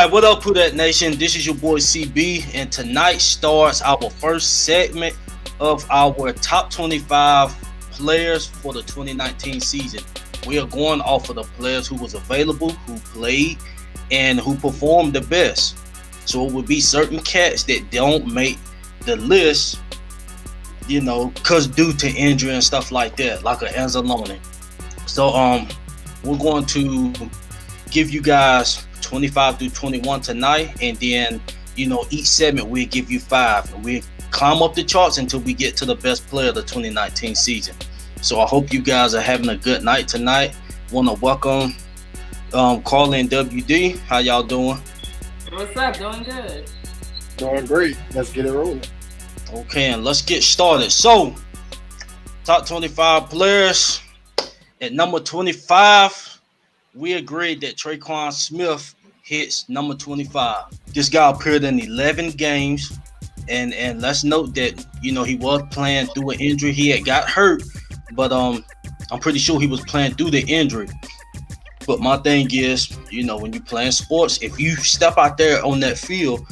right, what up, Who Dat Nation? This is your boy CB, and tonight starts our first segment of our top 25 players for the 2019 season. We are going off of the players who was available, who played, and who performed the best. So it would be certain cats that don't make the list, cause due to injury and stuff like that, like a Anzalone. So we're going to give you guys 25 through 21 tonight, and then each segment we'll give you 5, and we'll climb up the charts until we get to the best player of the 2019 season. So I hope you guys are having a good night tonight. Want to welcome Carl and WD. How y'all doing? What's up? Doing good. Doing great. Let's get it rolling. Okay, and let's get started. So top 25 players. At number 25, we agreed that Trey Smith hits number 25. This guy appeared in 11 games, and let's note that he was playing through an injury. He had got hurt, but I'm pretty sure he was playing through the injury. But my thing is, when you're playing sports, if you step out there on that field,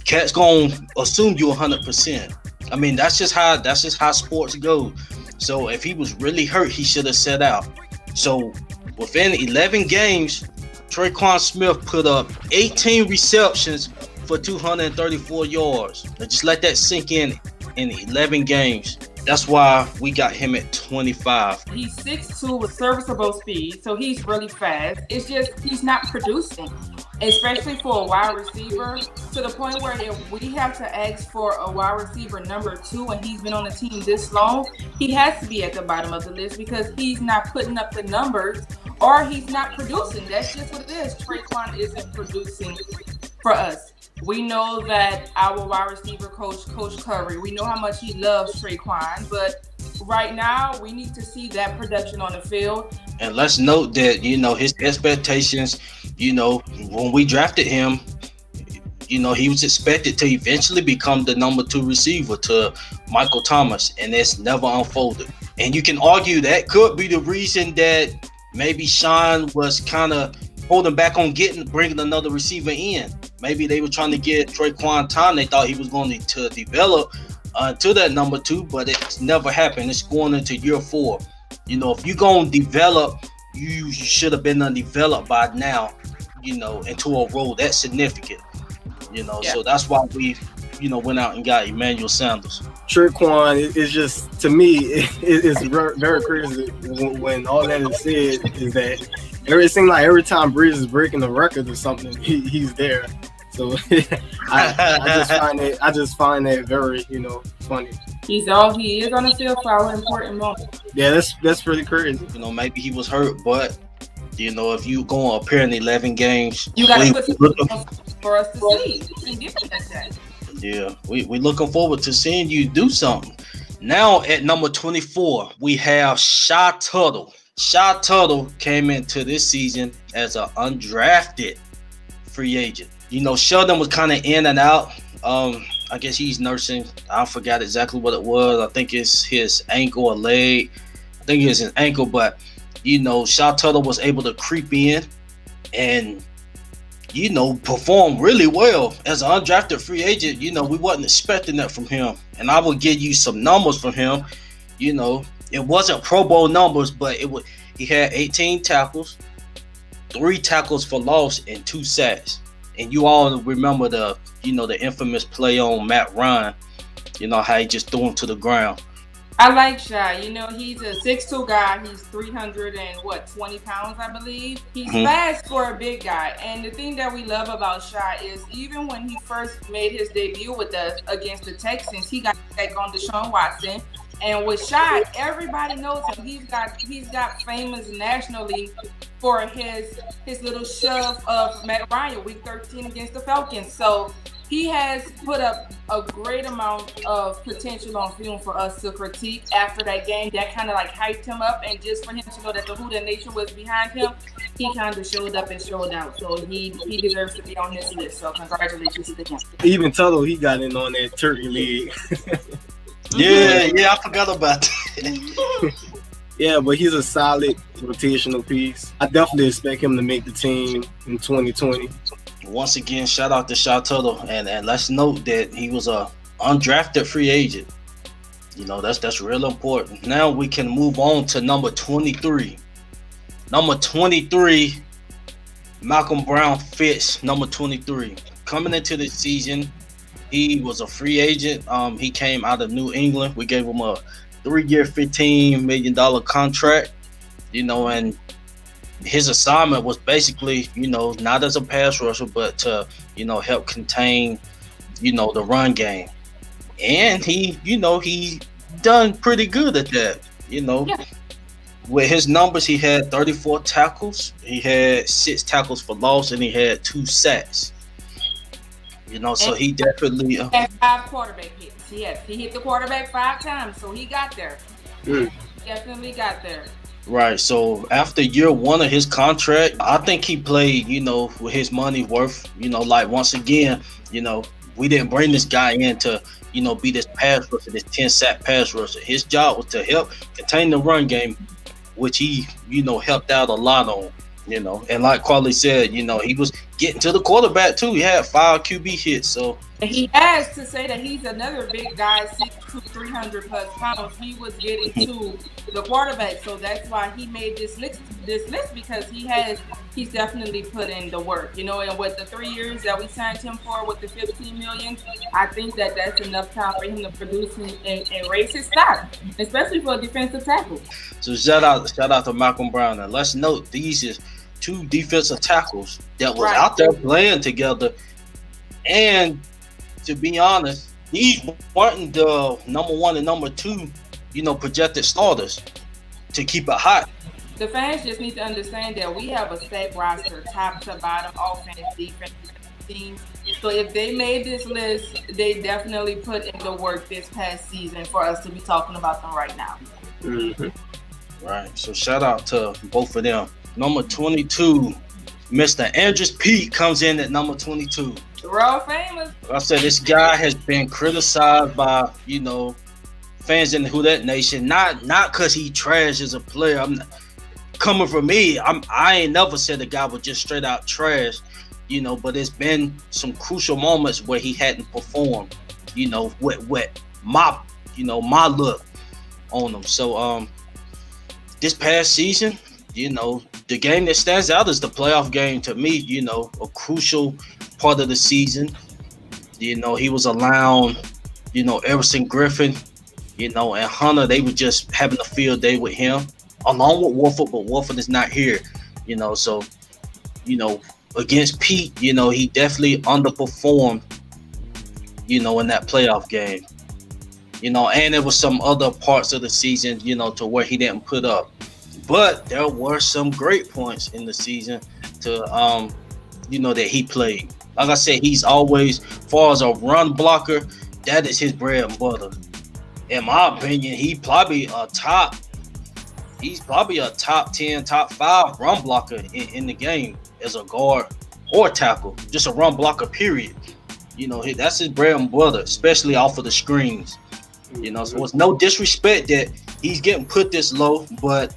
cats gonna assume you 100%. I mean, that's just how sports go. So if he was really hurt, he should have sat out. So within 11 games, Trey Smith put up 18 receptions for 234 yards. Now just let that sink in 11 games. That's why we got him at 25. He's 6'2" with serviceable speed, so he's really fast. It's just he's not producing, especially for a wide receiver, to the point where if we have to ask for a wide receiver number 2 and he's been on the team this long, he has to be at the bottom of the list because he's not putting up the numbers or he's not producing. That's just what it is. Traquan isn't producing for us. We know that our wide receiver coach, Coach Curry, we know how much he loves Traquan, but right now we need to see that production on the field. And let's note that, his expectations, when we drafted him, he was expected to eventually become the number 2 receiver to Michael Thomas, and it's never unfolded. And you can argue that could be the reason that maybe Sean was kind of holding back on bringing another receiver in. Maybe they were trying to get Traquan time. They thought he was going to develop to that number 2, but it's never happened. It's going into year 4. If you're going to develop, you should have been undeveloped by now, into a role that's significant. Yeah. So that's why we, went out and got Emmanuel Sanders. Traquan is just, to me, it's very crazy when all that is said is that it seems like every time Breeze is breaking a record or something, he's there. So I just find that very, funny. He's all he is on the field for our important moment. Yeah, that's pretty crazy. Maybe he was hurt, but if you going to appear in 11 games, you got to put something for us to see and give us that. Yeah, we looking forward to seeing you do something. Now at number 24, we have Shott Tuttle. Shott Tuttle came into this season as an undrafted free agent. Sheldon was kind of in and out. I guess he's nursing. I forgot exactly what it was. I think it's his ankle or leg. I think it's his ankle, but Shott Tuttle was able to creep in and perform really well as an undrafted free agent. We wasn't expecting that from him, and I will give you some numbers from him. It wasn't Pro Bowl numbers, but he had 18 tackles, 3 tackles for loss, and 2 sacks. And you all remember the infamous play on Matt Ryan, how he just threw him to the ground. I like Shott. He's a 6'2" guy. He's 320 pounds, I believe. He's fast for a big guy. And the thing that we love about Shott is even when he first made his debut with us against the Texans, he got back on Deshaun Watson. And with Shott, everybody knows him. He's got famous nationally for his little shove of Matt Ryan week 13 against the Falcons. So he has put up a great amount of potential on film for us to critique after that game. That kind of hyped him up, and just for him to know that the Who Dat Nation was behind him, he kind of showed up and showed out. So he deserves to be on this list. So congratulations to him. Even Tuttle, he got in on that turkey league. Yeah, I forgot about that. Yeah, but he's a solid rotational piece. I definitely expect him to make the team in 2020. once again, shout out to Shott Tuttle, and let's note that he was a undrafted free agent. That's real important. Now we can move on to number 23. Number 23, Malcolm Brown fits number 23. Coming into the season, he was a free agent. He came out of New England. We gave him a 3-year, $15 million contract. And his assignment was basically, not as a pass rusher, but to, help contain, the run game. And he done pretty good at that. Yeah. With his numbers, he had 34 tackles, he had 6 tackles for loss, and he had 2 sacks. So he definitely had 5 quarterback hits. He hit the quarterback 5 times, so he got there. Definitely got there. Right. So after year 1 of his contract, I think he played, with his money worth. Like once again, we didn't bring this guy in to, be this pass rusher, this 10-sack pass rusher. His job was to help contain the run game, which he, helped out a lot on. And like Quali said, he was getting to the quarterback too. He had 5 QB hits. So he has to say that he's another big guy, 6'2", 300 plus pounds. He was getting to the quarterback, so that's why he made this list because he's definitely put in the work. And with the 3 years that we signed him for with the $15 million, I think that's enough time for him to produce and raise his stock, especially for a defensive tackle. So shout out to Malcolm Brown. And let's note these is 2 defensive tackles that was out there playing together. And to be honest, these weren't the number 1 and number 2, projected starters to keep it hot. The fans just need to understand that we have a stacked roster, top to bottom, offense, defense, team. So if they made this list, they definitely put in the work this past season for us to be talking about them right now. Mm-hmm. Right. So shout out to both of them. Number 22, Mr. Andrews Pete comes in at number 22. World famous. Like I said, this guy has been criticized by, fans in the Who Dat Nation. Not because he trash as a player. Coming from me, I ain't never said the guy was just straight out trash, but it's been some crucial moments where he hadn't performed, with my look on him. So this past season, the game that stands out is the playoff game to me, a crucial part of the season. He was allowing, Everson Griffin, and Hunter, they were just having a field day with him, along with Wolford, but Wolford is not here, so, against Pete, he definitely underperformed, in that playoff game, and there was some other parts of the season, to where he didn't put up. But there were some great points in the season to, that he played. Like I said, he's always, far as a run blocker, that is his bread and butter. In my opinion, he's probably a top 10, top 5 run blocker in the game as a guard or tackle. Just a run blocker, period. That's his bread and butter, especially off of the screens. So it's no disrespect that he's getting put this low, but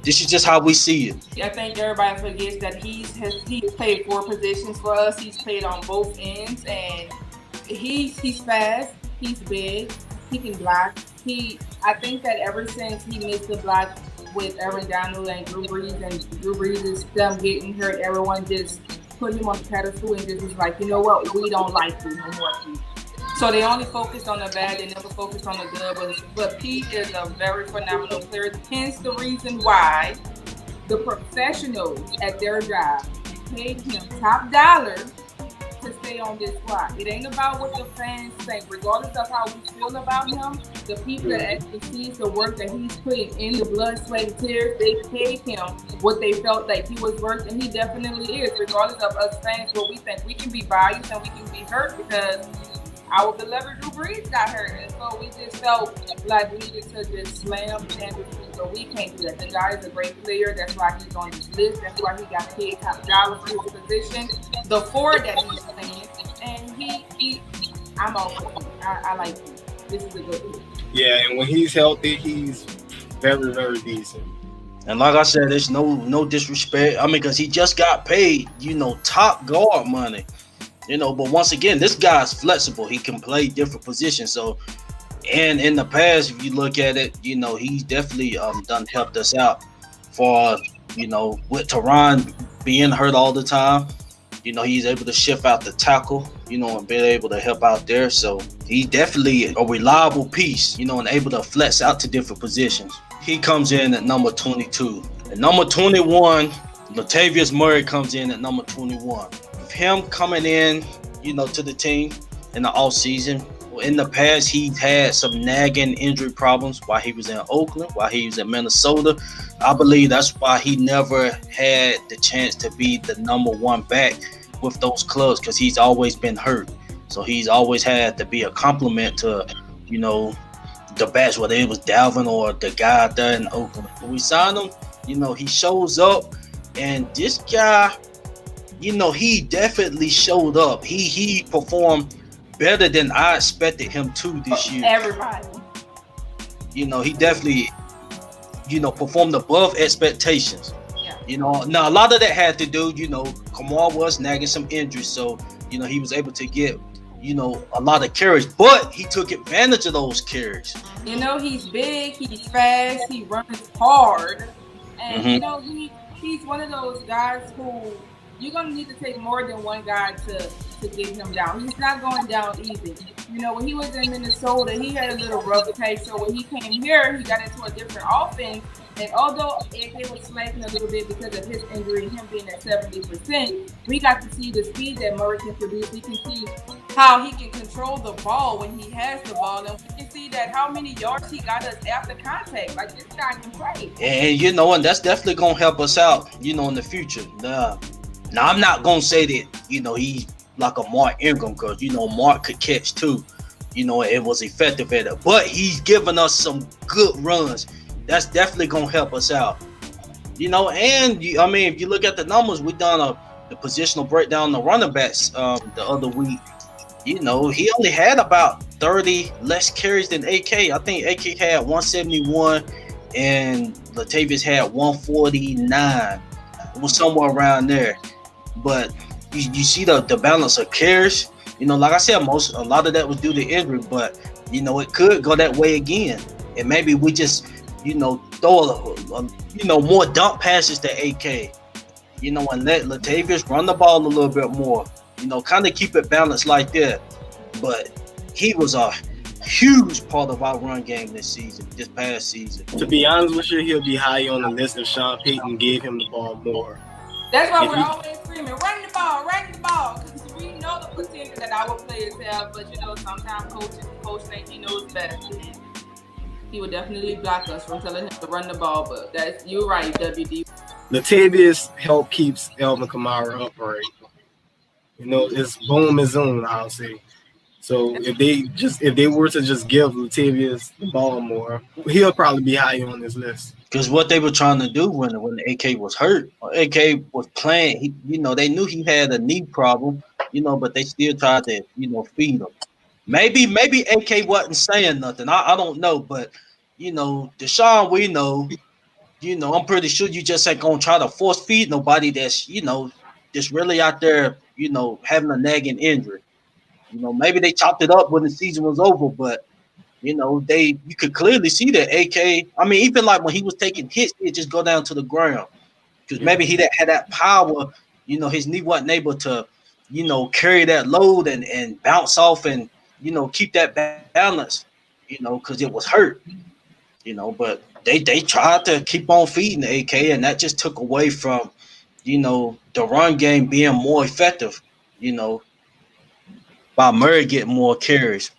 this is just how we see it. I think everybody forgets that he's played 4 positions for us. He's played on both ends, and he's fast. He's big. He can block. I think that ever since he missed the block with Aaron Donald and Drew Brees is them getting hurt, everyone just put him on the pedestal and just was like, you know what, we don't like you no more. So they only focused on the bad, they never focused on the good. But Pete is a very phenomenal player. Hence the reason why the professionals at their job paid him top dollar to stay on this squad. It ain't about what the fans think. Regardless of how we feel about him, the people that actually sees the work that he's putting in, the blood, sweat, and tears, they paid him what they felt like he was worth, and he definitely is. Regardless of us fans, what we think, we can be biased and we can be hurt because our beloved Drew Brees got hurt, and so we just felt like we needed to just slam and but we can't do that. The guy is a great player. That's why he's on this list. That's why he got paid top dollar for his position. The 4 that he's playing, and I'm all for him. I like him. This is a good pick. Yeah, and when he's healthy, he's very, very decent. And like I said, there's no disrespect. I mean, because he just got paid, top guard money. But once again, this guy's flexible. He can play different positions. So, and in the past, if you look at it, he's definitely done helped us out for with Teron being hurt all the time. He's able to shift out the tackle, and be able to help out there. So he's definitely a reliable piece, and able to flex out to different positions. He comes in at number 22. At number 21, Latavius Murray comes in at number 21. With him coming in, to the team in the offseason, in the past, he's had some nagging injury problems while he was in Oakland, while he was in Minnesota. I believe that's why he never had the chance to be the number one back with those clubs, because he's always been hurt. So he's always had to be a compliment to, the backs, whether it was Dalvin or the guy there in Oakland. When we signed him, he shows up, and this guy, he definitely showed up. He performed better than I expected him to this year. Everybody. He definitely, performed above expectations. Yeah. Now a lot of that had to do, Kamar was nagging some injuries, so he was able to get, a lot of carries, but he took advantage of those carries. He's big, he's fast, he runs hard, and he's one of those guys who you're gonna need to take more than one guy to get him down. He's not going down easy. When he was in Minnesota, he had a little rough patch. So when he came here, he got into a different offense. And although AK was slacking a little bit because of his injury and him being at 70%, we got to see the speed that Murray can produce. We can see how he can control the ball when he has the ball. And we can see that how many yards he got us after contact. Like, this guy can play. And, and that's definitely going to help us out, in the future. Now, I'm not going to say that, he's like a Mark Ingram, because, Mark could catch too. It was effective at it. But he's given us some good runs. That's definitely going to help us out. And, if you look at the numbers, we done the positional breakdown on the running backs the other week. He only had about 30 less carries than AK. I think AK had 171 and Latavius had 149. It was somewhere around there. But you see the balance of carries. Like I said, a lot of that was due to injury, but it could go that way again. And maybe we just throw more dump passes to AK. And let Latavius run the ball a little bit more. Kind of keep it balanced like that. But he was a huge part of our run game this past season. To be honest with you, he'll be high on the list if Sean Payton gave him the ball more. That's why we're always screaming, run the ball. Because we know the potential that our players have, but sometimes coach think he knows better. He would definitely block us from telling him to run the ball, but you're right, WD. Latavius help keeps Alvin Kamara upright. It's boom and zoom, I'll say. So if they were to just give Latavius the ball more, he'll probably be high on this list. Because what they were trying to do when AK was hurt, AK was playing. They knew he had a knee problem, but they still tried to, feed him. Maybe AK wasn't saying nothing. I don't know, but Deshaun, we know. I'm pretty sure you just ain't gonna try to force feed nobody that's just really out there, having a nagging injury. Maybe they chopped it up when the season was over, but you could clearly see that AK. I mean, even like when he was taking hits, it just go down to the ground because maybe he had that power. His knee wasn't able to, carry that load and bounce off and keep that balance. Because it was hurt. But they tried to keep on feeding the AK, and that just took away from, the run game being more effective. By Murray getting more carries.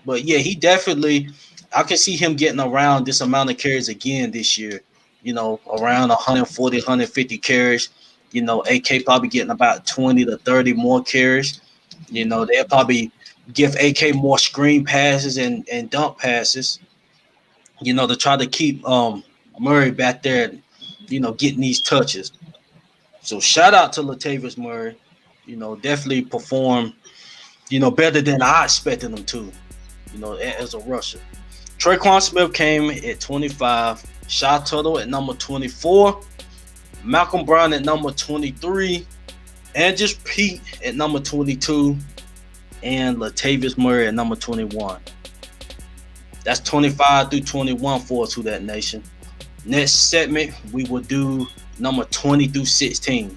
But yeah, he definitely, I can see him getting around this amount of carries again this year, around 140, 150 carries. AK probably getting about 20 to 30 more carries. They'll probably give AK more screen passes and dump passes, to try to keep Murray back there, getting these touches. So shout out to Latavius Murray, definitely performed better than I expected him to, as a rusher. Trey Smith came at 25. Shott Tuttle at number 24, Malcolm Brown at number 23, Andrews Pete at number 22, and Latavius Murray at number 21. That's 25 through 21 for us, Who Dat Nation. Next segment, we will do number 20 through 16.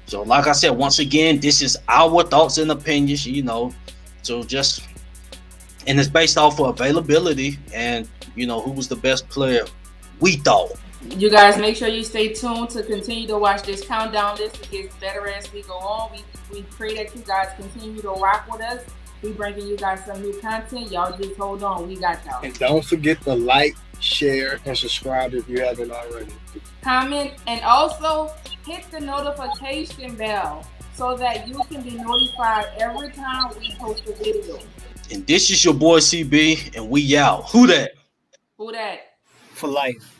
So, like I said, once again, this is our thoughts and opinions, So just, and it's based off of availability and, who was the best player we thought. You guys make sure you stay tuned to continue to watch this countdown list. It gets better as we go on. We pray that you guys continue to rock with us. We bringing you guys some new content. Y'all just hold on. We got y'all. And don't forget to like, share, and subscribe if you haven't already. Comment and also hit the notification bell so that you can be notified every time we post a video. And this is your boy CB, and we out. Who dat? Who dat? For life.